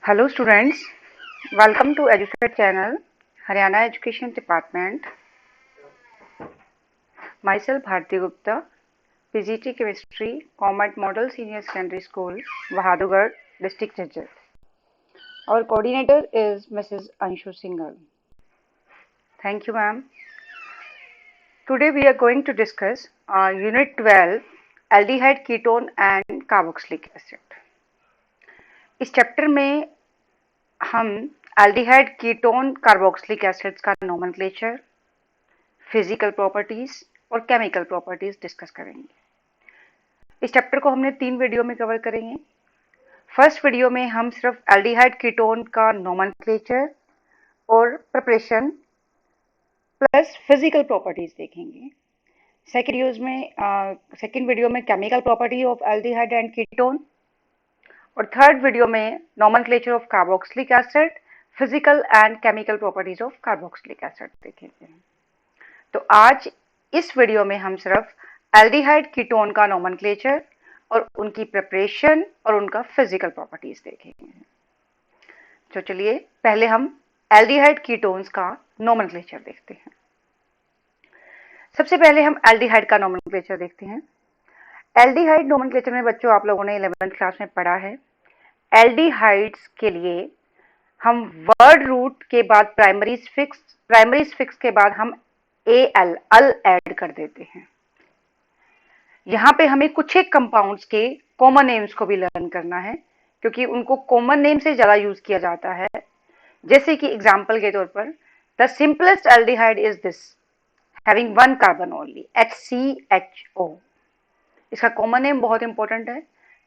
Hello students, welcome to EduFed channel, Haryana Education Department. Myself Bharti Gupta, PGT Chemistry, Comet Model Senior Secondary School, Bahadurgarh, District Jhajjar. Our coordinator is Mrs. Anshu Singhal. Thank you ma'am. Today we are going to discuss Unit 12, Aldehyde, Ketone and Carboxylic Acid. इस chapter में हम aldehyde ketone carboxylic acids का nomenclature, physical properties और chemical properties discuss करेंगे। इस chapter को हमने 3 video में कवर करेंगे। फर्स्ट वीडियो में हम सिर्फ एल्डिहाइड कीटोन का नोमेनक्लेचर और प्रिपरेशन प्लस फिजिकल प्रॉपर्टीज देखेंगे। सेकेंड वीडियो में chemical property of aldehyde and ketone और थर्ड वीडियो में nomenclature of carboxylic acid, physical and chemical properties of carboxylic acid देखेंगे। तो आज इस वीडियो में हम सिर्फ एल्डिहाइड कीटोन का नोमेनक्लेचर और उनकी प्रिपरेशन और उनका फिजिकल प्रॉपर्टीज देखेंगे। तो चलिए पहले हम एल्डिहाइड कीटोन्स का नोमेनक्लेचर देखते हैं। सबसे पहले हम एल्डिहाइड का नोमेनक्लेचर देखते हैं। एल्डिहाइड नोमेनक्लेचर में बच्चों आप लोगों ने 11th क्लास में पढ़ा है। एल्डिहाइड्स के लिए हम वर्ड रूट के बाद प्राइमरी फिक्स के बाद हम एल अल ऐड कर देते हैं। यहां पे हमें कुछ एक कंपाउंड्स के कॉमन नेम्स को भी लर्न करना है क्योंकि उनको कॉमन नेम से ज्यादा यूज किया जाता है। जैसे कि एग्जांपल के तौर पर the simplest aldehyde is this having 1 carbon only HCHO। इसका कॉमन नेम बहुत इंपॉर्टेंट है,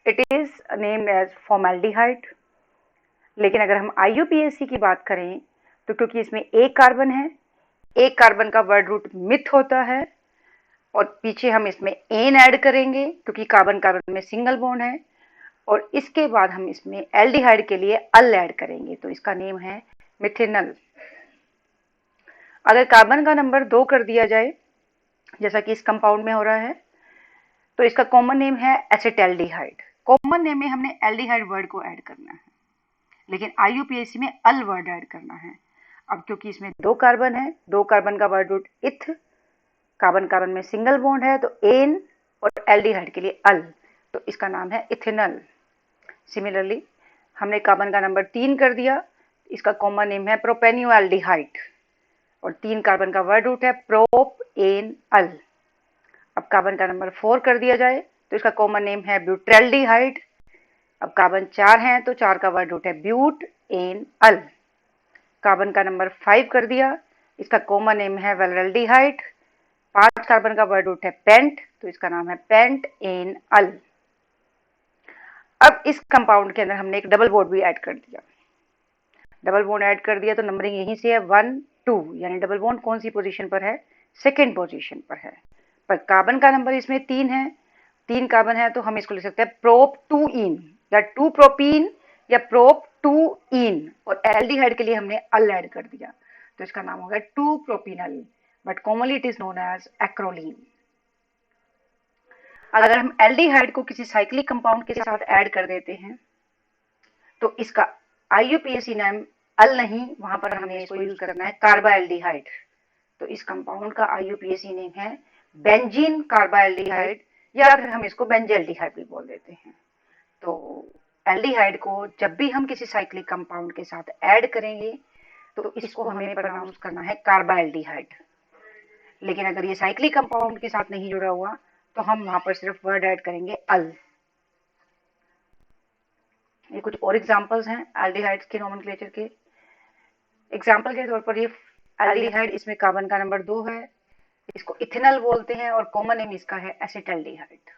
it is named as formaldehyde. लेकिन अगर हम IUPAC की बात करें तो क्योंकि इसमें एक कार्बन है, एक कार्बन का वर्ड रूट मिथ होता है और पीछे हम इसमें एन ऐड करेंगे क्योंकि कार्बन कार्बन में सिंगल बॉन्ड है और इसके बाद हम इसमें एल्डिहाइड के लिए अल ऐड करेंगे तो इसका नेम है मिथेनल। अगर कार्बन का नंबर 2 कर दिया जाए जैसा कि इस कंपाउंड में हो रहा है तो इसका कॉमन नेम है एसिटल्डिहाइड। कॉमन नेम में हमने एल्डिहाइड वर्ड को ऐड करना है लेकिन IUPAC में अल वर्ड ऐड करना है। अब क्योंकि इसमें 2 कार्बन है, 2 कार्बन का वर्ड रूट इथ, कार्बन कार्बन में सिंगल बॉन्ड है तो एन और एल्डिहाइड के लिए अल, तो इसका नाम है इथेनल। सिमिलरली हमने कार्बन का नंबर 3 कर दिया, इसका कॉमन नेम है प्रोपेनियोएल्डिहाइड और 3 कार्बन का वर्ड रूट है प्रोप एन अल। अब कार्बन का नंबर 4 कर दिया जाए तो इसका कॉमन नेम है ब्यूट्रेल्डिहाइड। अब कार्बन 4 हैं तो 4 का वर्ड रूट है ब्यूट एन अल। कार्बन का नंबर 5 कर दिया, इसका कॉमन नेम है वेल्डेल्डिहाइड। 5 कार्बन का वर्ड रूट है पेंट तो इसका नाम है पेंट एन अल। अब इस कंपाउंड के अंदर हमने एक डबल बॉन्ड भी ऐड कर दिया। डबल बॉन्ड ऐड कर दिया तो नंबरिंग यहीं से है 1 2, यानी डबल बॉन्ड कौन सी पोजीशन पर है? सेकेंड पोजीशन पर है। पर कार्बन का नंबर इसमें 3 है, 3 कार्बन है तो हम इसको लिख सकते हैं प्रोप 2 इन या 2 प्रोपीन या प्रोप 2 इन और एल्डिहाइड के लिए हमने अल ऐड कर दिया तो इसका नाम होगा 2 propenal, but commonly it is known as acrolein. अगर हम एल्डिहाइड को किसी साइक्लिक कंपाउंड के साथ ऐड कर देते हैं तो इसका IUPAC नेम अल नहीं, वहां पर हमें इसको यूज करना है कार्बाएल्डिहाइड। तो इस कंपाउंड का IUPAC नेम है बेंजीन कार्बाएल्डिहाइड या फिर हम इसको बेंजेल्डिहाइड भी बोल देते हैं। तो एल्डिहाइड को जब भी हम किसी साइक्लिक कंपाउंड के साथ ऐड करेंगे तो इसको हमें प्रोनाउंस करना है कार्बाएल्डिहाइड। लेकिन अगर ये साइक्लिक कंपाउंड के साथ नहीं जुड़ा हुआ तो हम वहां पर सिर्फ वर्ड ऐड करेंगे अल। ये कुछ और एग्जांपल्स हैं एल्डिहाइड्स के नोमेनक्लेचर के। एग्जांपल के तौर पर ये एल्डिहाइड, इसमें कार्बन का नंबर 2 है, इसको इथेनॉल बोलते हैं और कॉमन नेम इसका है एसिटल्डिहाइड।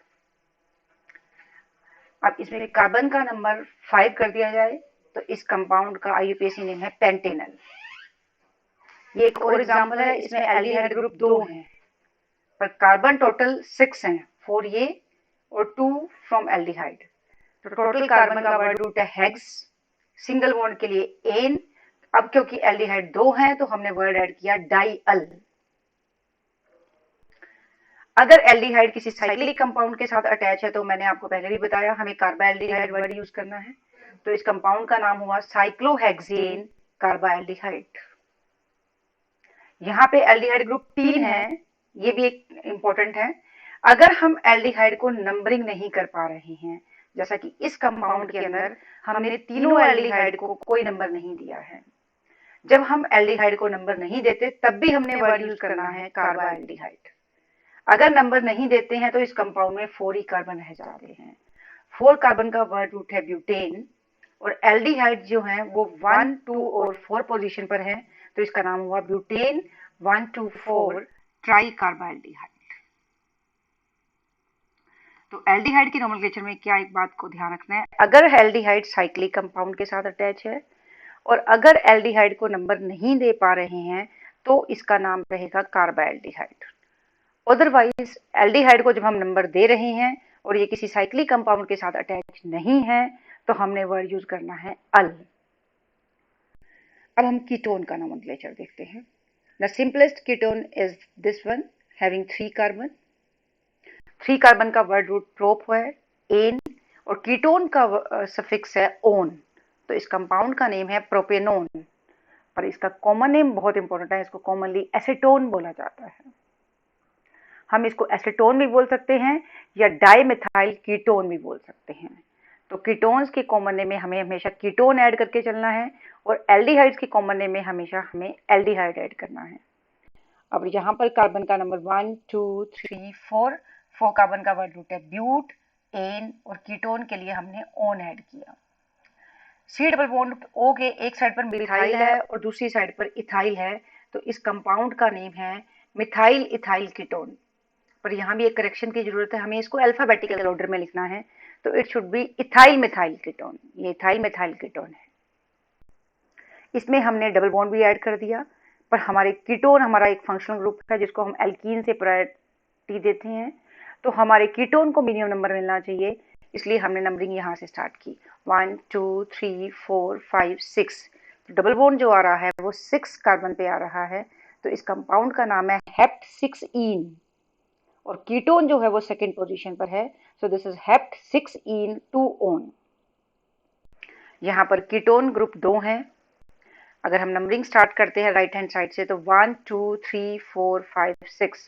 अब इसमें कार्बन का नंबर 5 कर दिया जाए तो इस कंपाउंड का IUPAC नेम है पेंटेनल। ये एक और एग्जांपल है, इसमें एल्डिहाइड ग्रुप 2 है पर कार्बन टोटल 6 हैं, 4 ये और 2 फ्रॉम एल्डिहाइड। तो टोटल कार्बन का वर्ड रूट है हेक्स, सिंगल बॉन्ड के लिए एन। अब क्योंकि एल्डिहाइड 2 हैं तो हमने वर्ड ऐड किया डाइअल। अगर एल्डिहाइड किसी साइक्लिक कंपाउंड के साथ अटैच है तो मैंने आपको पहले भी बताया हमें कार्बाएल्डिहाइड वर्ड यूज करना है। तो इस कंपाउंड का नाम हुआ साइक्लोहेक्सेन कार्बाल्डिहाइड। यहाँ पे एल्डिहाइड ग्रुप 3 है, ये भी एक इम्पोर्टेंट है। अगर हम एल्डिहाइड को नंबरिंग नहीं कर पा रहे हैं, जैसा कि इस कंपाउंड के अंदर हमने तीनों एल्डिहाइड को कोई नंबर नहीं दिया है, जब हम एल्डिहाइड को नंबर नहीं देते तब भी हमने वर्ड यूज करना है कार्बाल्डिहाइड। अगर नंबर नहीं देते हैं तो इस कंपाउंड में 4 ही कार्बन रह जाते हैं। 4 कार्बन का वर्ड रूट है ब्यूटेन, और एल्डिहाइड जो है वो 1, 2 और 4 पोजीशन पर है, तो इसका नाम हुआ ब्यूटेन 1, 2, 4 ट्राई कार्बाल्डिहाइड। तो एल्डिहाइड के नोमेनक्लेचर में क्या एक बात को ध्यान रखना है, अगर एल्डिहाइड साइक्लिक कंपाउंड के साथ अटैच है और अगर एल्डिहाइड को नंबर नहीं दे पा रहे हैं तो इसका नाम रहेगा कार्बाल्डिहाइड। अदरवाइज एल्डिहाइड को जब हम नंबर दे रहे हैं और ये किसी साइक्लिक कंपाउंड के साथ अटैच नहीं है तो हमने वर्ड यूज करना है अल। अब हम कीटोन का नोमेनक्लेचर देखते हैं। The simplest ketone is this one having 3 carbon. 3 carbon का वर्ड रूट प्रोप है, एन, और कीटोन का सफिक्स है ओन, तो इस कंपाउंड का नेम है प्रोपेनोन। पर इसका कॉमन नेम बहुत इंपॉर्टेंट है, इसको कॉमनली एसीटोन बोला जाता है। हम इसको एसीटोन भी बोल सकते हैं या डाइमेथाइल कीटोन भी बोल सकते हैं। तो कीटोन्स के कॉमन नेम में हमें हमेशा कीटोन ऐड करके चलना है और एल्डिहाइड्स के कॉमन नेम में हमेशा हमें एल्डिहाइड ऐड करना है। अब यहाँ पर कार्बन का नंबर 1, 2, 3, 4 कार्बन का वर्ड रूट है ब्यूट, एन, और कीटोन के लिए हमने ओन ऐड किया। सी डबल बॉन्ड ओ के एक साइड पर मिथाइल है और दूसरी साइड पर इथाइल है, तो इस कंपाउंड का नेम है मिथाइल इथाइल कीटोन। पर यहाँ भी एक करेक्शन की जरूरत है, हमें इसको अल्फाबेटिकल ऑर्डर में लिखना है, तो it should be ethyl methyl ketone. ये इथाइल मिथाइल कीटोन है। इसमें हमने डबल बॉन्ड भी ऐड कर दिया, पर हमारे कीटोन हमारा एक फंक्शनल ग्रुप है जिसको हम एल्कीन से प्रायोरिटी देते हैं, तो हमारे कीटोन को मिनिमम नंबर मिलना चाहिए, इसलिए हमने नंबरिंग यहाँ से स्टार्ट की 1, 2, 3, 4, 5, 6। डबल बॉन्ड जो आ रहा है वो 6 कार्बन पे आ रहा है, तो इस कंपाउंड का नाम है हेप्ट 6ईन, और कीटोन जो है वो सेकंड पोजीशन पर है, सो दिस इज हेप्ट 6ईन 2 ओन। यहाँ पर कीटोन ग्रुप 2 है। अगर हम नंबरिंग स्टार्ट करते हैं राइट हैंड साइड से तो 1, 2, 3, 4, 5, 6,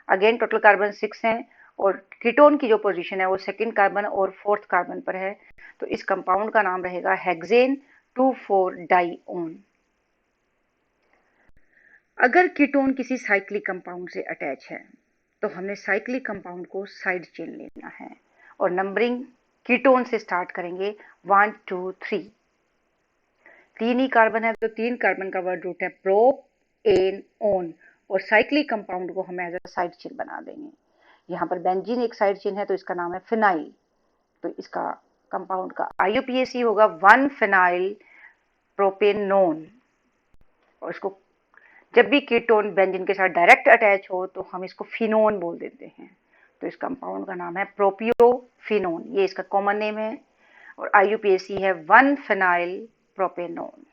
अगेन टोटल कार्बन 6 हैं और कीटोन की जो पोजीशन है वो सेकंड कार्बन और फोर्थ कार्बन पर है, तो इस कंपाउंड का नाम रहेगा हेक्सेन 2,4 डाइओन। अगर कीटोन किसी साइक्लिक कंपाउंड से अटैच है तो हमने साइक्लिक कंपाउंड को साइड चेन लेना है और नंबरिंग कीटोन से स्टार्ट करेंगे 1, 2, 3। 3 ही कार्बन है तो 3 कार्बन का वर्ड रूट है प्रोप, एन, ओन, और साइक्लिक कंपाउंड को हम एज अ साइड चेन बना देंगे। यहाँ पर बेंजीन एक साइड चेन है तो इसका नाम है फिनाइल, तो इसका कंपाउंड का आईयूपीएसी होगा 1 फिनाइल प्रोपेनोन, और इसको जब भी कीटोन बेंजीन के साथ डायरेक्ट अटैच हो तो हम इसको फिनोन बोल देते हैं, तो इस कंपाउंड का नाम है प्रोपियोफिनोन, ये इसका कॉमन नेम है, और आईयूपीएसी है 1 फिनाइल प्रोपेनोन।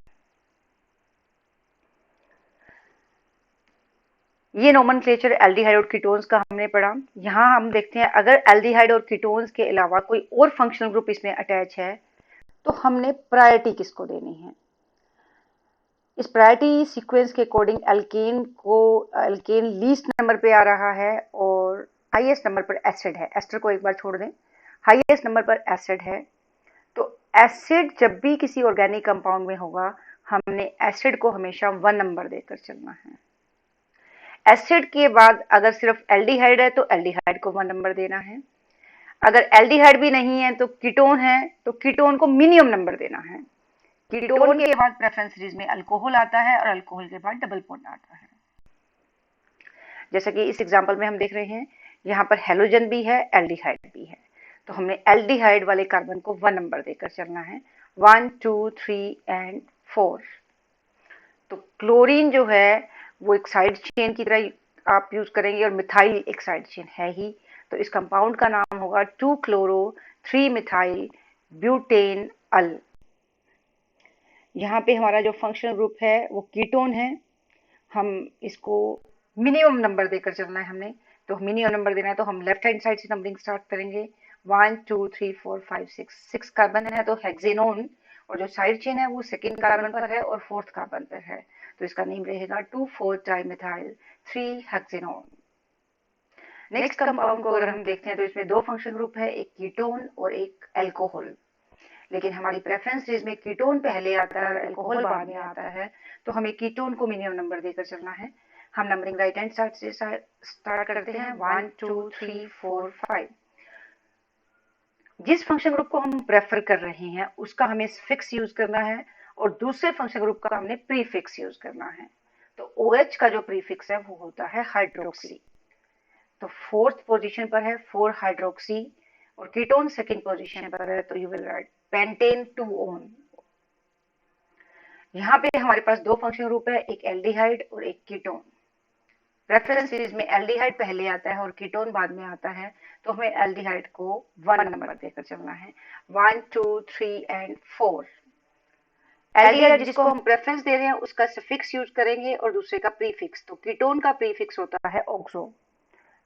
ये नोमेनक्लेचर एल्डिहाइड और कीटोन्स का हमने पढ़ा। यहाँ हम देखते हैं अगर एल्डिहाइड और कीटोन्स के अलावा कोई और फंक्शनल ग्रुप इसमें अटैच है तो हमने प्रायोरिटी किसको देनी है। इस प्रायोरिटी सीक्वेंस के अकॉर्डिंग एल्केन लीस्ट नंबर पे आ रहा है और हाईएस्ट नंबर पर एसिड है। एस्टर को एक बार छोड़ दें, हाईएस्ट नंबर पर एसिड है, तो एसिड जब भी किसी ऑर्गेनिक कंपाउंड में होगा हमने एसिड को हमेशा 1 नंबर देकर चलना है। एसिड के बाद अगर सिर्फ एल्डिहाइड है तो एल्डिहाइड को 1 नंबर देना है, अगर एल्डिहाइड भी नहीं है तो कीटोन है तो कीटोन को मिनिमम नंबर देना है। कीटोन के बाद प्रेफरेंस सीरीज में अल्कोहल आता है और अल्कोहल के बाद डबल बॉन्ड आता है। जैसा कि इस एग्जांपल में हम देख रहे हैं, यहाँ पर हेलोजन भी है, एल्डिहाइड भी है, तो हमने एल्डिहाइड वाले कार्बन को 1 नंबर देकर चलना है 1, 2, 3 एंड 4। तो क्लोरीन जो है वो एक साइड चेन की तरह आप यूज करेंगे और मिथाइल एक साइड चेन है ही, तो इस कंपाउंड का नाम होगा 2 क्लोरो 3 मिथाइल ब्यूटेन अल। यहाँ पे हमारा जो फंक्शनल ग्रुप है वो कीटोन है, हम इसको मिनिमम नंबर देकर चलना है हमने, तो मिनिमम नंबर देना है तो हम लेफ्ट हैंड साइड से नंबरिंग स्टार्ट करेंगे 1, 2, 3, 4, 5, 6 कार्बन है तो हेक्सेनोन और जो साइड चेन है वो सेकेंड कार्बन पर है और फोर्थ कार्बन पर है, तो इसका नेम रहेगा 2,4-डाइमिथाइल 3-हेक्सेनोन। नेक्स्ट कंपाउंड को अगर हम देखते हैं तो इसमें दो फंक्शन ग्रुप है, एक कीटोन और एक अल्कोहल। लेकिन हमारी प्रेफरेंस जिसमें कीटोन पहले आता है और अल्कोहल बाद में आता है, तो हमें कीटोन को मिनिमम नंबर देकर चलना है। हम नंबरिंग राइट हैंड साइड से स्टार्ट करते हैं, 1 2 3 4 5। जिस फंक्शन ग्रुप को हम प्रेफर कर रहे हैं उसका हमें फिक्स यूज करना है और दूसरे फंक्शन ग्रुप का हमने प्रीफिक्स यूज करना है। तो OH का जो प्रीफिक्स है वो होता है हाइड्रोक्सी। तो फोर्थ पोजीशन पर है 4 हाइड्रोक्सी और कीटोन सेकंड पोजीशन पर है, तो you will write pentane 2 one. यहाँ पे हमारे पास दो फंक्शन ग्रुप है, एक एल्डिहाइड और एक कीटोन। रेफरेंस सीरीज में एल्डिहाइड पहले आता है और कीटोन बाद में आता है, तो हमें एल्डिहाइड को 1 नंबर देकर चलना है, 1 2 3 एंड 4। एल्डिहाइड जिसको हम प्रेफरेंस दे रहे हैं उसका सफिक्स यूज करेंगे और दूसरे का प्रीफिक्स। तो कीटोन का प्रीफिक्स होता है ऑक्सो,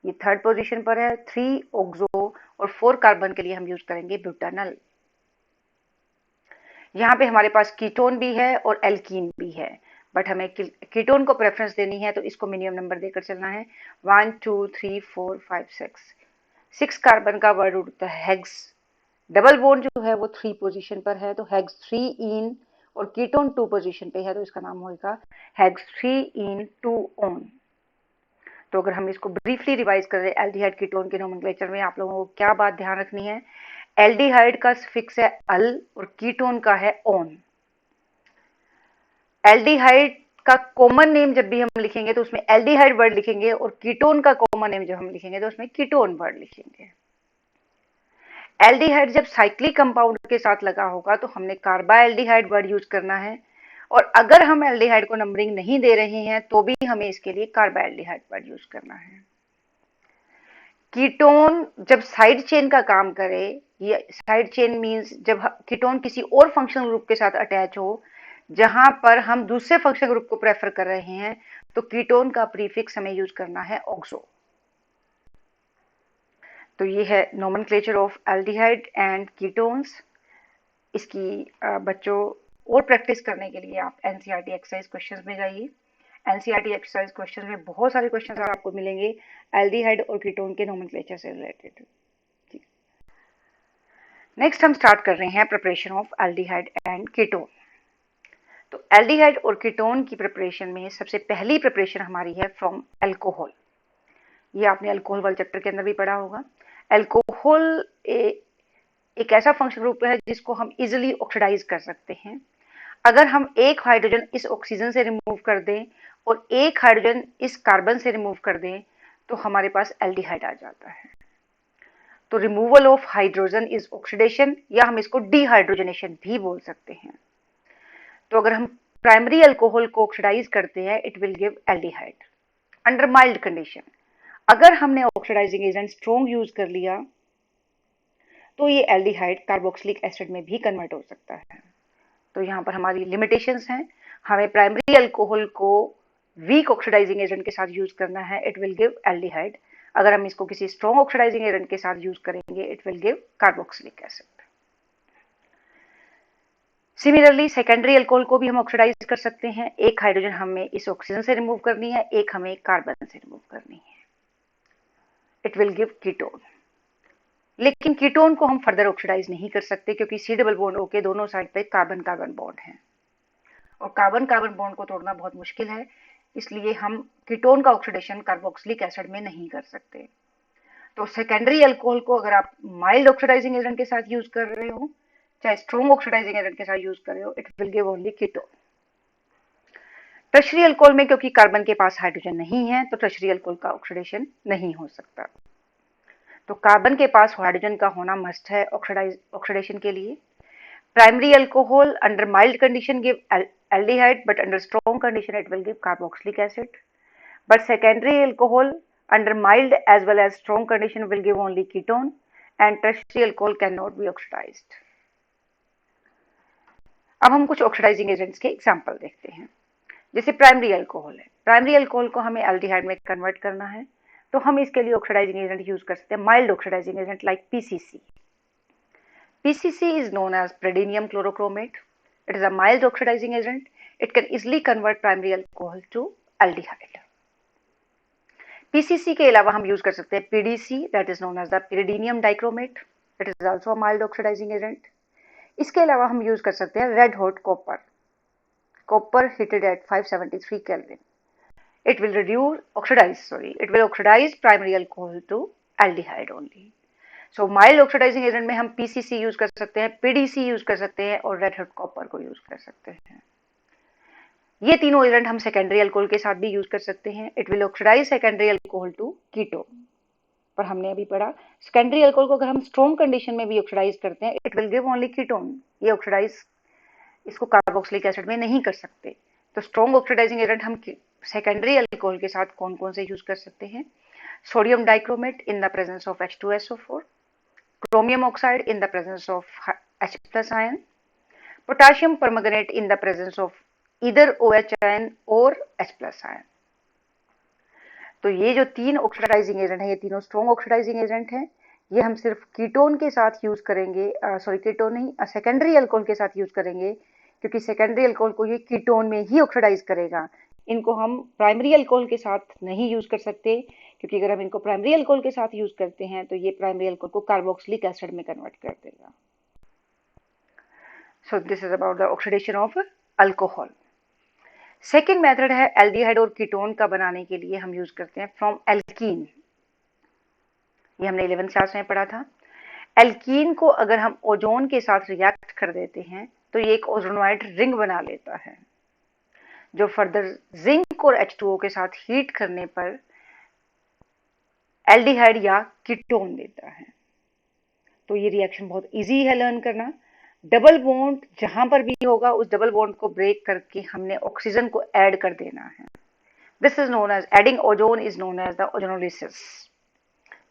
ये थर्ड पोजीशन पर है, 3 ऑक्सो और 4 कार्बन के लिए हम यूज करेंगे ब्यूटानल। यहाँ पे हमारे पास कीटोन भी है और एल्कीन भी है, बट हमें कीटोन को प्रेफरेंस देनी है तो इसको मिनिमम नंबर देकर चलना है, 1 2 3 4 5 6। 6 कार्बन का वर्ड होता है हेक्स। डबल बॉन्ड जो है वो 3 पोजीशन पर है, तो हेक्स 3 इन और कीटोन 2 पोजीशन पे है, तो इसका नाम होगा हेक्स 3 इन 2 ऑन। तो अगर हम इसको ब्रीफली रिवाइज करें एल्डिहाइड कीटोन के नोमेनक्लेचर में, आप लोगों को क्या बात ध्यान रखनी है, एल्डिहाइड का सफिक्स है अल और कीटोन का है ऑन। एल्डिहाइड का कॉमन नेम जब भी हम लिखेंगे तो उसमें एल्डिहाइड वर्ड लिखेंगे और कीटोन का कॉमन नेम जब हम लिखेंगे तो उसमें कीटोन वर्ड लिखेंगे। एल्डिहाइड जब साइक्लिक कंपाउंड के साथ लगा होगा तो हमने कार्बाएल्डिहाइड वर्ड यूज करना है, और अगर हम एल्डिहाइड को नंबरिंग नहीं दे रहे हैं तो भी हमें इसके लिए कार्बाएल्डिहाइड वर्ड यूज करना है। कीटोन जब साइड चेन का काम करे, ये साइड चेन मींस जब कीटोन किसी और फंक्शनल ग्रुप के साथ अटैच हो जहां पर हम दूसरे फंक्शनल ग्रुप को प्रेफर कर रहे हैं, तो कीटोन का प्रीफिक्स हमें यूज करना है ऑक्सो। तो ये है nomenclature of aldehyde and ketones. इसकी बच्चों और प्रैक्टिस करने के लिए आप एनसीईआरटी एक्सरसाइज क्वेश्चंस में जाइए। एनसीईआरटी एक्सरसाइज क्वेश्चंस में बहुत सारे क्वेश्चंस आपको मिलेंगे एल्डिहाइड और कीटोन के नोमेनक्लेचर से रिलेटेड। नेक्स्ट हम स्टार्ट कर रहे हैं preparation of aldehyde and ketone. तो एल्डिहाइड और कीटोन की प्रिपरेशन में सबसे पहली प्रिपरेशन हमारी है फ्रॉम अल्कोहल। ये आपने अल्कोहल वाले चैप्टर के अंदर भी पढ़ा होगा। अल्कोहल एक ऐसा फंक्शन ग्रुप है जिसको हम इजिली ऑक्सीडाइज कर सकते हैं। अगर हम एक हाइड्रोजन इस ऑक्सीजन से रिमूव कर दें और एक हाइड्रोजन इस कार्बन से रिमूव कर दें तो हमारे पास एल्डिहाइड आ जाता है। तो removal of hydrogen is oxidation, या हम इसको डिहाइड्रोजनेशन भी बोल सकते हैं। तो अगर हम प्राइमरी अल्कोहल को ऑक्सीडाइज करते हैं it will give aldehyde under mild condition. अगर हमने ऑक्सीडाइजिंग एजेंट स्ट्रॉन्ग यूज कर लिया तो ये एल्डिहाइड कार्बोक्सिलिक एसिड में भी कन्वर्ट हो सकता है। तो यहाँ पर हमारी लिमिटेशंस हैं, हमें प्राइमरी अल्कोहल को वीक ऑक्सीडाइजिंग एजेंट के साथ यूज करना है, इट विल गिव एल्डिहाइड। अगर हम इसको किसी स्ट्रॉन्ग ऑक्सीडाइजिंग एजेंट के साथ यूज करेंगे it will give carboxylic acid. Similarly secondary alcohol को भी हम ऑक्सीडाइज कर सकते हैं। एक हाइड्रोजन हमें इस ऑक्सीजन से रिमूव करनी है, एक हमें कार्बन से रिमूव करनी है, इट विल गिव कीटोन। लेकिन कीटोन को हम फर्दर ऑक्सीडाइज नहीं कर सकते क्योंकि सी डबल बॉन्ड ओ के दोनों साइड पे कार्बन कार्बन बॉन्ड है और कार्बन कार्बन बॉन्ड को तोड़ना बहुत मुश्किल है, इसलिए हम कीटोन का ऑक्सीडेशन कार्बोक्सिलिक एसिड में नहीं कर सकते। तो सेकेंडरी अल्कोहल को अगर आप माइल्ड ऑक्सीडाइजिंग एजेंट के साथ यूज कर रहे हो चाहे स्ट्रॉन्ग ऑक्सीडाइजिंग एजेंट के साथ यूज कर रहे हो, it will give only ketone. Tertiary alcohol में क्योंकि कार्बन के पास हाइड्रोजन नहीं है तो टर्शियरी अल्कोहल का ऑक्सीडेशन नहीं हो सकता। तो कार्बन के पास हाइड्रोजन का होना मस्ट है ऑक्सीडेशन के लिए। Primary alcohol under mild condition give aldehyde, but under strong condition it will give carboxylic acid. But secondary alcohol under mild as well as strong condition will give only ketone, and tertiary alcohol cannot be oxidized. अब हम कुछ oxidising agents के example देखते हैं। जैसे primary alcohol है, primary alcohol को हमें एल्डिहाइड में कन्वर्ट करना है तो हम इसके लिए ऑक्सीडाइजिंग एजेंट यूज कर सकते हैं, mild oxidising agent like PCC. PCC is known as praedinium chlorochromate It is a mild oxidizing agent. It can easily convert primary alcohol to aldehyde. PCC के अलावा हम यूज कर सकते हैं PDC, that is known as the pyridinium dichromate. It is also a mild oxidizing agent. इसके अलावा हम use कर सकते हैं red hot copper. Copper heated at 573 Kelvin. It will oxidize primary alcohol to aldehyde only. So mild oxidizing agent में हम PCC use कर सकते हैं, PDC यूज कर सकते हैं और रेड हॉट कॉपर को यूज कर सकते हैं. ये तीनों एजेंट हम सेकेंडरी अल्कोहल के साथ भी यूज कर सकते हैं. It will oxidise secondary alcohol to ketone. पर हमने अभी पढ़ा सेकेंडरी अल्कोहल को अगर हम स्ट्रॉन्ग कंडीशन में भी ऑक्सीडाइज करते हैं, it will give only ketone. ये ऑक्सीडाइज इसको कार्बोक्सिलिक एसिड में नहीं कर सकते. तो स्ट्रॉन्ग ऑक्सीडाइजिंग एजेंट हम सेकेंडरी अल्कोहल के साथ कौन कौन से यूज कर सकते हैं? Sodium dichromate in the presence of H2SO4, chromium oxide in the presence of H plus ion, potassium permanganate in the presence of either OH ion और H plus ion. तो ये जो तीन ऑक्सीडाइजिंग एजेंट है, ये तीनों स्ट्रॉन्ग ऑक्सीडाइजिंग एजेंट हैं. ये हम सिर्फ कीटोन के साथ यूज करेंगे, कीटोन नहीं, सेकेंडरी अल्कोहल के साथ यूज करेंगे, क्योंकि सेकेंडरी अल्कोहल को ये कीटोन में ही ऑक्सीडाइज करेगा. इनको हम प्राइमरी अल्कोहल के साथ नहीं यूज कर सकते, क्योंकि अगर हम इनको प्राइमरी अल्कोहल के साथ यूज करते हैं तो ये प्राइमरी अल्कोहल को कार्बोक्सिलिक एसिड में कन्वर्ट कर देगा. सो this is about the oxidation of alcohol. Second method है एल्डिहाइड और कीटोन का बनाने के लिए हम यूज करते हैं फ्रॉम एल्कीन. ये हमने 11th क्लास में पढ़ा था. एल्कीन को अगर हम ओजोन के साथ रिएक्ट कर देते हैं तो ये एक ओजोनॉइड रिंग बना लेता है, जो फर्दर जिंक और H2O के साथ हीट करने पर एल्डिहाइड या कीटोन देता है. तो ये रिएक्शन बहुत इजी है लर्न करना. डबल बॉन्ड जहां पर भी होगा उस डबल बॉन्ड को ब्रेक करके हमने ऑक्सीजन को ऐड कर देना है. This is known as adding ozone is known as the ozonolysis.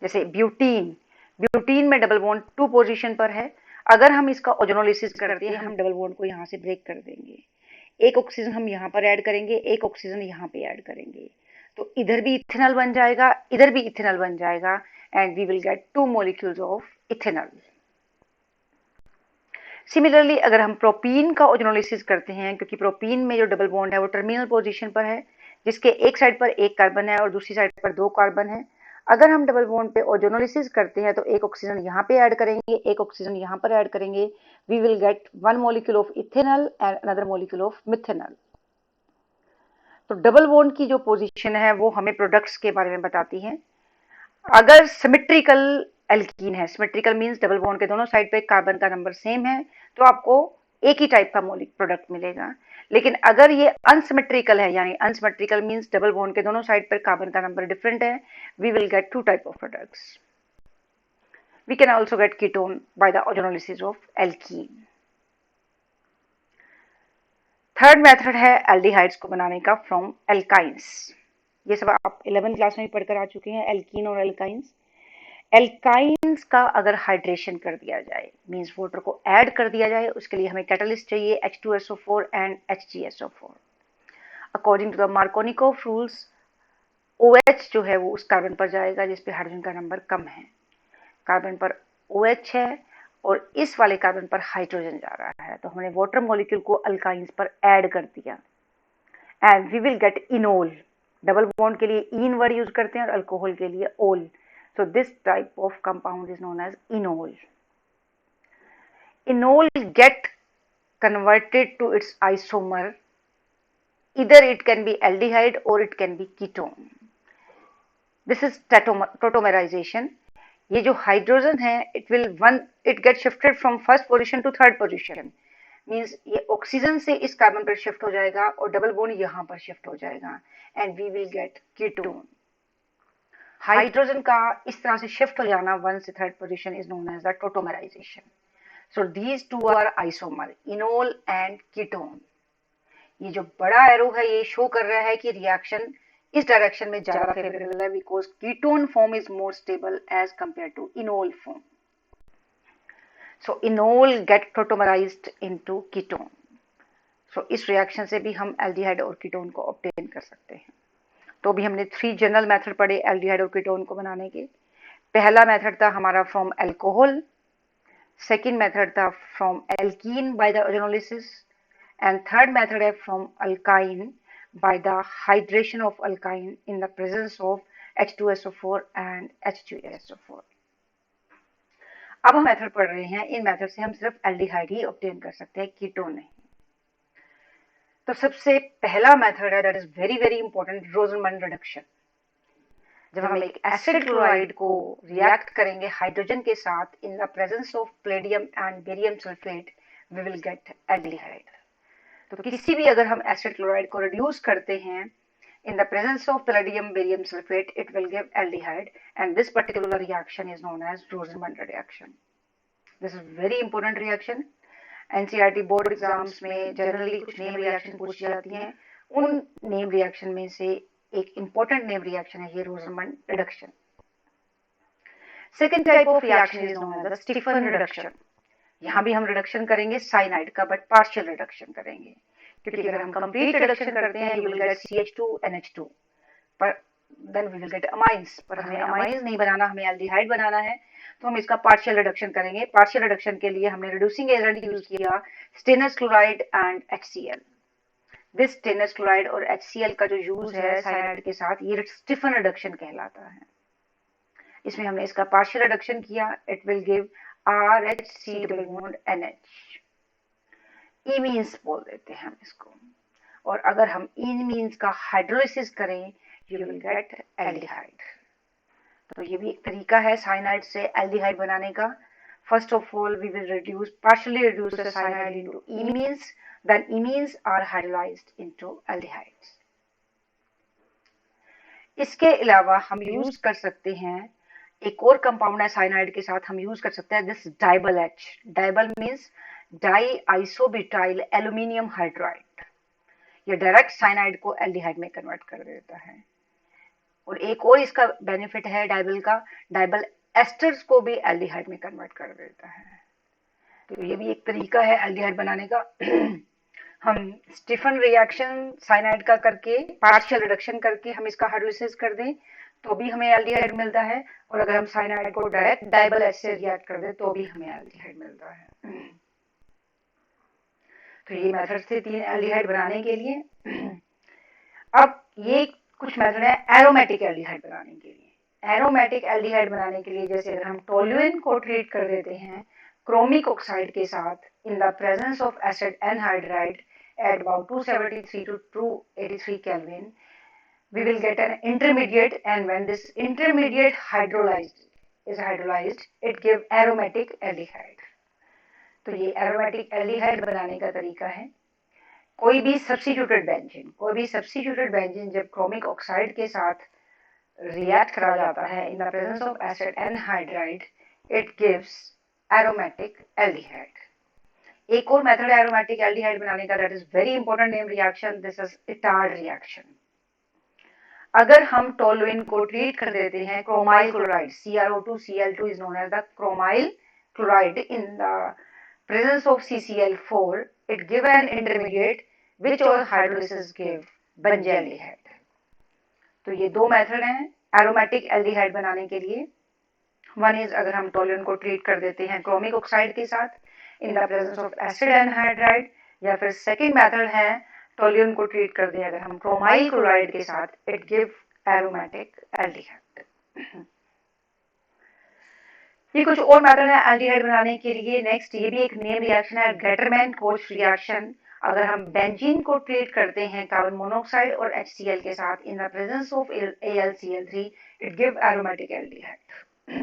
जैसे ब्यूटीन में डबल बॉन्ड 2 पोजीशन पर है. अगर हम इसका ओजोनोलिसिस करते हैं, हम डबल बॉन्ड को यहाँ से ब्रेक कर देंगे. एक ऑक्सीजन हम यहाँ पर ऐड करेंगे, एक ऑक्सीजन यहाँ पे ऐड करेंगे, तो इधर भी इथेनॉल बन जाएगा, इधर भी इथेनॉल बन जाएगा, and we will get 2 molecules of ethanol. Similarly अगर हम प्रोपीन का ओजोनोलिसिस करते हैं, क्योंकि प्रोपीन में जो डबल बॉन्ड है वो टर्मिनल पोजीशन पर है, जिसके एक साइड पर एक कार्बन है और दूसरी साइड पर 2 कार्बन है. अगर हम डबल बॉन्ड पे ओजोनोलिसिस करते हैं तो एक ऑक्सीजन यहाँ पे ऐड करेंगे, एक ऑक्सीजन यहाँ पर ऐड करेंगे, we will get 1 molecule of ethanol and another molecule of methanol. तो डबल बॉन्ड की जो पोजीशन है वो हमें प्रोडक्ट्स के बारे में बताती है. अगर सिमेट्रिकल एल्कीन है, सिमेट्रिकल मींस डबल बॉन्ड के दोनों साइड पे कार्बन का नंबर सेम है, तो आपको एक ही टाइप का मॉलिक्यूल प्रोडक्ट मिलेगा. लेकिन अगर ये अनसिमेट्रिकल है, यानी अनसिमेट्रिकल मींस डबल बॉन्ड के दोनों साइड पर कार्बन का नंबर डिफरेंट है, we will get 2 type of products. We can also get ketone by the ozonolysis of alkene. Third method है एल्डिहाइड्स को बनाने का फ्रॉम एल्काइंस. ये सब आप 11th क्लास में भी पढ़कर आ चुके हैं, एल्कीन और एल्काइंस. एल्काइंस का अगर हाइड्रेशन कर दिया जाए, मींस वाटर को ऐड कर दिया जाए, उसके लिए हमें कैटलिस्ट चाहिए H2SO4 and HgSO4. According to the Markovnikov rules, OH जो है वो उस कार्बन पर जाएगा जिस पे हाइड्रोजन का नंबर कम है. कार्बन पर OH है और इस वाले कार्बन पर हाइड्रोजन जा रहा है, तो हमने वाटर मॉलिक्यूल को अल्काइंस पर ऐड कर दिया, and we will get enol. Double bond के लिए इन वर्ड यूज करते हैं और अल्कोहल के लिए ओल. So this type of compound is known as enol. Enol get converted to its isomer. Either it can be aldehyde or it can be ketone. This is tautomerization. ये जो hydrogen है, it gets shifted from first position to third position. Means ये oxygen से इस carbon पर shift हो जाएगा और डबल बॉन्ड यहाँ पर शिफ्ट हो जाएगा, and we will get ketone. Hydrogen का इस तरह से शिफ्ट हो जाना 1 से 3rd position is known as the tautomerization. So these 2 are isomer, enol and ketone. ये जो बड़ा एरो है ये शो कर रहा है कि रिएक्शन इस डायरेक्शन में ज्यादा फेवरेबल है, because ketone form is more stable as compare to enol form. So enol get tautomerized into ketone. So इस रिएक्शन से भी हम एल्डिहाइड और कीटोन को ऑब्टेन कर सकते हैं. तो अभी हमने 3 जनरल मेथड पढ़े एल्डिहाइड और कीटोन को बनाने के. पहला मेथड था हमारा फ्रॉम अल्कोहल, सेकंड मेथड था from alkene bye the ozonolysis, And third method है from alkyne by the hydration of alkyne in the presence of H2SO4 and H2SO4. अब हम मेथड पढ़ रहे हैं, इन मेथड से हम सिर्फ एल्डिहाइड ही ऑब्टेन कर सकते हैं, कीटोन नहीं। तो सबसे पहला मेथड है, that is very very important, Rosenmund reduction. जब हम एक एसिड क्लोराइड को रिएक्ट करेंगे हाइड्रोजन के साथ in the presence of palladium and barium sulphate, we will get aldehyde. तो किसी भी अगर हम एसिड क्लोराइड को रिड्यूस करते हैं in the presence of palladium barium sulfate, it will give aldehyde, and this particular reaction is known as Rosenmund reaction. This is very important reaction. NCERT board exams में generally कुछ name reaction पूछी जाती हैं, उन name reaction में से एक important name reaction है ये Rosenmund reduction. Second type of reaction is known as Stephen reduction. यहाँ भी हम रिडक्शन करेंगे साइनाइड का, बट पार्शियल रिडक्शन करेंगे, क्योंकि अगर हम कंप्लीट रिडक्शन करते हैं यू विल गेट CH2NH2, पर then we will get amines, पर हमें अमाइंस नहीं बनाना, हमें एल्डिहाइड बनाना है, तो हम इसका पार्शियल रिडक्शन करेंगे। पार्शियल रिडक्शन के लिए हमने रिड्यूसिंग एजेंट यूज किया stainless chloride and HCl। This stainless chloride और HCl का जो यूज है साइनाइड के साथ, ये स्टीफन रिडक्शन कहलाता है। इसमें हमने इसका पार्शियल रिडक्शन किया, it will give RHC double bond NH, इमीन्स बोल देते हैं हम इसको। और अगर हम इमीन्स का हाइड्रोलिसिस करें यू विल गेट एल्डिहाइड। तो ये भी एक तरीका है साइनाइड से एल्डिहाइड बनाने का। First of all we will reduce partially reduce the cyanide into imines, then imines are hydrolysed into aldehydes. इसके अलावा हम यूज कर सकते हैं एक और कंपाउंड है साइनाइड के साथ, हम यूज कर सकते हैं this DIBAL H। DIBAL means di isobutyl aluminium hydride. ये डायरेक्ट साइनाइड को एल्डिहाइड में कन्वर्ट कर देता है। और एक और इसका बेनिफिट है डाइबल का, डाइबल एस्टर्स को भी एल्डिहाइड में कन्वर्ट कर देता है। तो ये भी एक तरीका है एल्डिहाइड बनाने का। हम स्टीफन रिएक्शन साइनाइड का करके पार्शियल रिडक्शन करके हम इसका हाइड्रोलिसिस कर दें तो भी हमें एल्डिहाइड मिलता है, और अगर हम साइनाइड को डायरेक्ट डाइबल H से रिएक्ट कर दें तो भी हमें एल्डिहाइड मिलता है। तो ये मेथड थे 3 एल्डिहाइड बनाने के लिए। अब ये कुछ मेथड है एरोमेटिक एल्डिहाइड बनाने के लिए। एरोमेटिक एल्डिहाइड बनाने के लिए जैसे अगर हम टोल्यूइन को ट्रीट कर देते हैं क्रोमिक ऑक्साइड के साथ in the presence of acid anhydride at about 273 to 283 Kelvin, we will get an intermediate, and when this intermediate is hydrolyzed, it give aromatic aldehyde. तो ये एरोमेटिक एल्डिहाइड बनाने का तरीका है। कोई भी सब्स्टिट्यूटेड बेंजीन जब क्रोमिक ऑक्साइड के साथ रिएक्ट करा जाता है इन the presence of acid anhydride, it gives aromatic aldehyde. एक और मेथड है एरोमेटिक एल्डिहाइड बनाने का, that is very important name reaction, this is Etard reaction. अगर हम टोल्यूइन को ट्रीट कर देते हैं chromyl chloride, CrO2Cl2 is known as the chromyl chloride in the presence of CCl4, it give an intermediate which all hydrolysis give benzyaldehyde। तो ये दो method हैं एरोमेटिक एल्डिहाइड बनाने के लिए। वन इज अगर हम टोल्यूइन को ट्रीट कर देते हैं क्रोमिक ऑक्साइड के साथ in the presence of acid anhydride, या फिर सेकेंड मेथड है टोल्यूइन को ट्रीट कर दें अगर हम क्रोमाइल क्लोराइड के साथ, इट गिव एरोमेटिक एल्डिहाइड। ये कुछ और मेथड है एल्डिहाइड बनाने के लिए। नेक्स्ट ये भी एक नेम रिएक्शन है गेटरमैन-कोच रिएक्शन। अगर हम बेंजीन को ट्रीट करते हैं कार्बन मोनोऑक्साइड और HCl के साथ in the presence of AlCl3, it give aromatic aldehyde.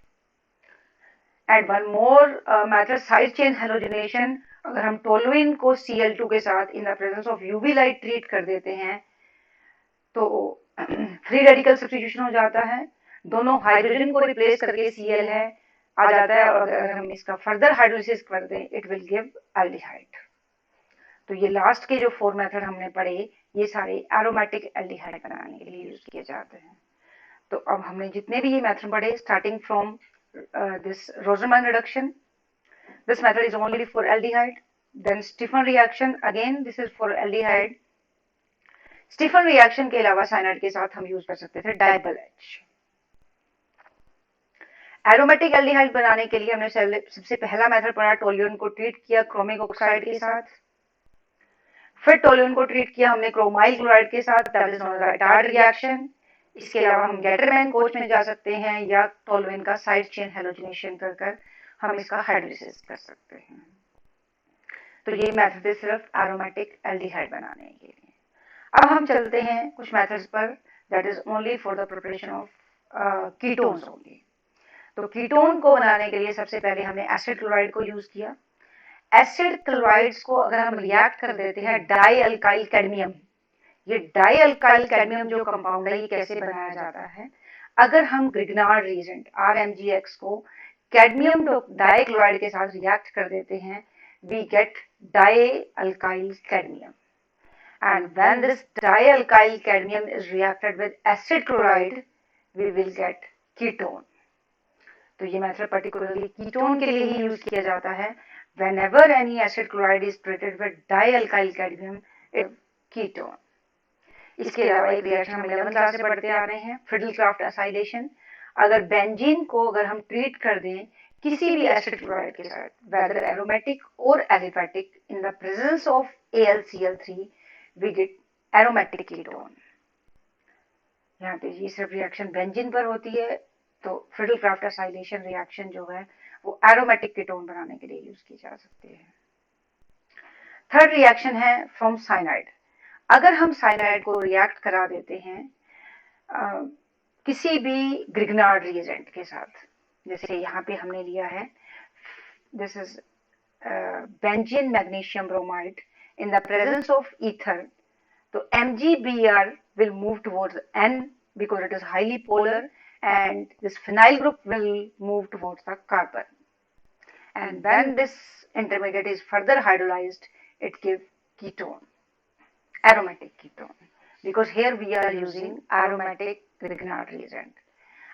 And one more method side chain halogenation. अगर हम टोल्यूइन को Cl2 के साथ in the presence of UV light treat कर देते हैं तो फ्री रेडिकल सब्स्टिट्यूशन हो जाता है, दोनों हाइड्रोजन को रिप्लेस करके Cl है आ जाता है, और अगर हम इसका फर्दर हाइड्रोलिसिस कर दें इट विल गिव एल्डिहाइड। तो ये लास्ट के जो 4 मेथड हमने पढ़े ये सारे एरोमेटिक एल्डिहाइड बनाने के लिए यूज किए जाते हैं। तो अब हमने जितने भी ये मेथड पढ़े starting from this Rosenmund reduction, this method is only for aldehyde. Then Stephan reaction, again this is for aldehyde. Stephan reaction के अलावा साइनाइड के साथ हम यूज कर सकते थे डाइबल H। एरोमेटिक एल्डिहाइड बनाने के लिए हमने सबसे पहला मेथड पढ़ा, टोल्यूइन को ट्रीट किया क्रोमिक ऑक्साइड के साथ। फिर टोल्यून को ट्रीट किया हमने क्रोमाइल क्लोराइड के साथ, that is known as Etard reaction. इसके अलावा हम गेटरमैन कोच में जा सकते हैं या टोल्यून का साइड चेन हेलोजिनेशन कर हम इसका हाइड्रोलिसिस कर सकते हैं। तो ये मेथड है सिर्फ एरोमेटिक एल्डिहाइड बनाने के लिए। अब हम चलते हैं कुछ मेथड्स पर, that is only for the preparation of ketones only. तो कीटोन को बनाने के लिए सबसे पहले हमने एसिड क्लोराइड को यूज किया। एसिड क्लोराइड्स को अगर हम रिएक्ट कर देते हैं डाई अल्काइल कैडमियम, ये डाई अल्काइल कैडमियम जो कंपाउंड है ये कैसे बनाया जाता है, अगर हम ग्रिग्नार्ड रिएजेंट RMgX को कैडमियम डाई क्लोराइड के साथ रिएक्ट कर देते हैं, we get die alkyl cadmium, and when this dialkyl cadmium is reacted with acid chloride we will get ketone। तो ये मेथड पर्टिकुलरली कीटोन के लिए ही यूज किया जाता है। whenever any acid chloride is treated with dialkyl cadmium it ketone। इसके अलावा एक रिएक्शन हम 11th क्लास से पढ़ते आ रहे हैं, फ्रिडल-क्राफ्ट एसाइलेशन। अगर बेंजीन को अगर हम ट्रीट कर दें किसी भी एसिड क्लोराइड के साथ, वेदर एरोमेटिक और aliphatic, in the presence of AlCl3 we get aromatic ketone। यहाँ पे ये सिर्फ रिएक्शन बेंजीन पर होती है, तो फ्रिडल-क्राफ्ट एसाइलेशन रिएक्शन जो है वो एरोमेटिक कीटोन बनाने के लिए यूज की जा सकती है। थर्ड रिएक्शन है फ्रॉम साइनाइड। अगर हम साइनाइड को रिएक्ट करा देते हैं किसी भी ग्रिग्नार्ड रिएजेंट के साथ, जैसे यहाँ पे हमने लिया है this is benzene magnesium bromide in the presence of ether, so MgBr will move towards N because it is highly polar, and this phenyl group will move towards the carbon, and when this intermediate is further hydrolyzed it gives ketone, aromatic ketone, because here we are using aromatic Grignard reagent।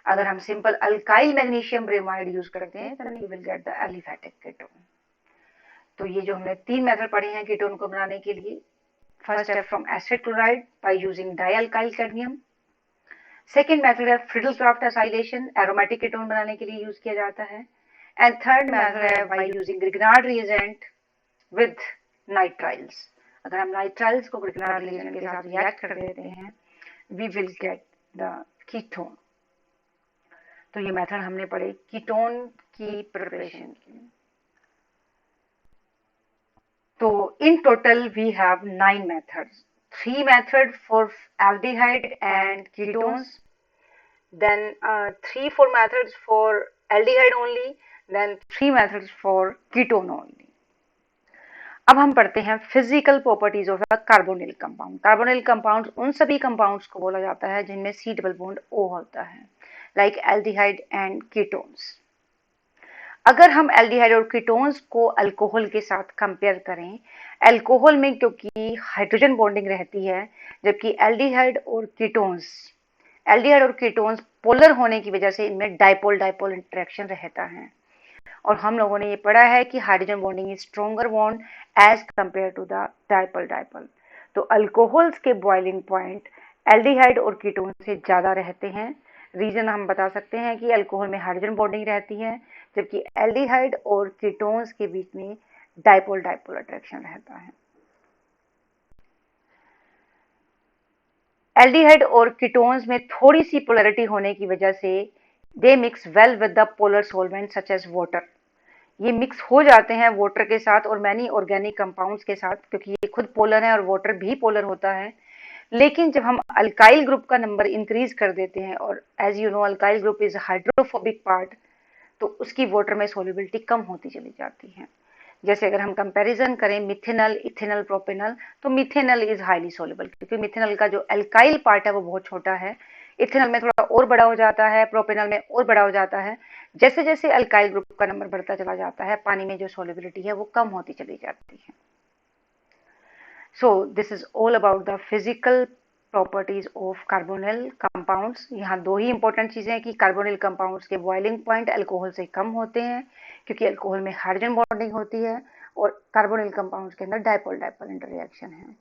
अगर हम simple alkyl magnesium bromide use करते हैं then you will get the aliphatic ketone। तो ये जो हमने 3 method पढ़े हैं कीटोन को बनाने के लिए, फर्स्ट है from acid chloride by using dialkyl cadmium, second method है फ्रिडल-क्राफ्ट एसाइलेशन, एरोमेटिक कीटोन बनाने के लिए यूज किया जाता है, एंड थर्ड मेथड है by using Grignard reagent with nitriles. अगर हम नाइट्राइल्स को ग्रिग्नार्ड रिएजेंट के साथ रिएक्ट कर देते हैं we will get the ketone. तो ये मेथड हमने पढ़े कीटोन की प्रिपरेशन की। So in total we have 9 methods, 3 methods for aldehyde and ketones, then 3-4 methods for aldehyde only, then 3 methods for ketone only। अब हम पढ़ते हैं physical properties of the carbonyl compound. Carbonyl compound उन सभी compounds को बोला जाता है जिनमें C डबल बॉन्ड O होता है, लाइक एल्डिहाइड एंड कीटोन्स। अगर हम एल्डिहाइड और कीटोन्स को अल्कोहल के साथ कंपेयर करें, अल्कोहल में क्योंकि हाइड्रोजन बॉन्डिंग रहती है, जबकि एल्डिहाइड और कीटोन्स पोलर होने की वजह से इनमें डाइपोल डाइपोल इंटरेक्शन रहता है। और हम लोगों ने ये पढ़ा है कि hydrogen bonding is stronger bond as compare to the dipole dipole. तो अल्कोहल्स के बॉइलिंग पॉइंट एल्डिहाइड और कीटोन से ज़्यादा रहते हैं। रीजन हम बता सकते हैं कि अल्कोहल में हाइड्रोजन बॉन्डिंग रहती है, जबकि एल्डिहाइड और कीटोन्स के बीच में डाइपोल डाइपोल अट्रैक्शन रहता है। एल्डिहाइड और कीटोन्स में थोड़ी सी पोलैरिटी होने की वजह से they mix well with the polar solvent such as water. ये मिक्स हो जाते हैं वाटर के साथ और मैनी ऑर्गेनिक कंपाउंड्स के साथ, क्योंकि ये खुद पोलर है और वाटर भी पोलर होता है। लेकिन जब हम अल्काइल ग्रुप का नंबर इंक्रीज कर देते हैं, और as you know alkyl group is hydrophobic part, तो उसकी वाटर में सोल्युबिलिटी कम होती चली जाती है। जैसे अगर हम कंपैरिजन करें मिथेनल, इथेनल, प्रोपेनल, तो मिथेनल इज हाईली सोल्युबल, क्योंकि मिथेनल का जो अल्काइल पार्ट है वो बहुत छोटा है। इथेनल में थोड़ा और बड़ा हो जाता है, प्रोपेनल में और बड़ा हो जाता है। जैसे जैसे अल्काइल ग्रुप का नंबर बढ़ता चला जाता है, पानी में जो सोल्युबिलिटी है वो कम होती चली जाती है। So this is all about the physical properties of carbonyl compounds। यहाँ दो ही इंपॉर्टेंट चीजें हैं कि कार्बोनिल कंपाउंड्स के बॉइलिंग पॉइंट अल्कोहल से कम होते हैं, क्योंकि अल्कोहल में हाइड्रोजन बॉन्डिंग होती है, और कार्बोनिल कंपाउंड्स के अंदर डाइपोल डाइपोल इंटररिएक्शन है।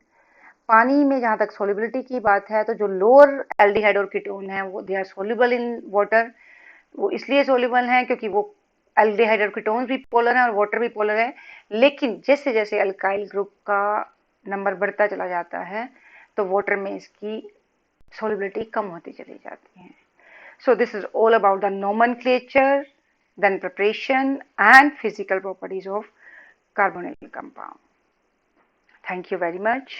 पानी में जहाँ तक सोल्युबिलिटी की बात है, तो जो लोअर एल्डिहाइड और कीटोन है वो they are soluble in water. वो इसलिए सोल्यूबल हैं क्योंकि वो एल्डिहाइड और कीटोन्स भी पोलर हैं और वाटर भी पोलर है। लेकिन जैसे जैसे अल्काइल ग्रुप का नंबर बढ़ता चला जाता है तो वाटर में इसकी solubility कम होती चली जाती है. So this is all about the nomenclature, then preparation and physical properties of carbonyl compound. Thank you very much.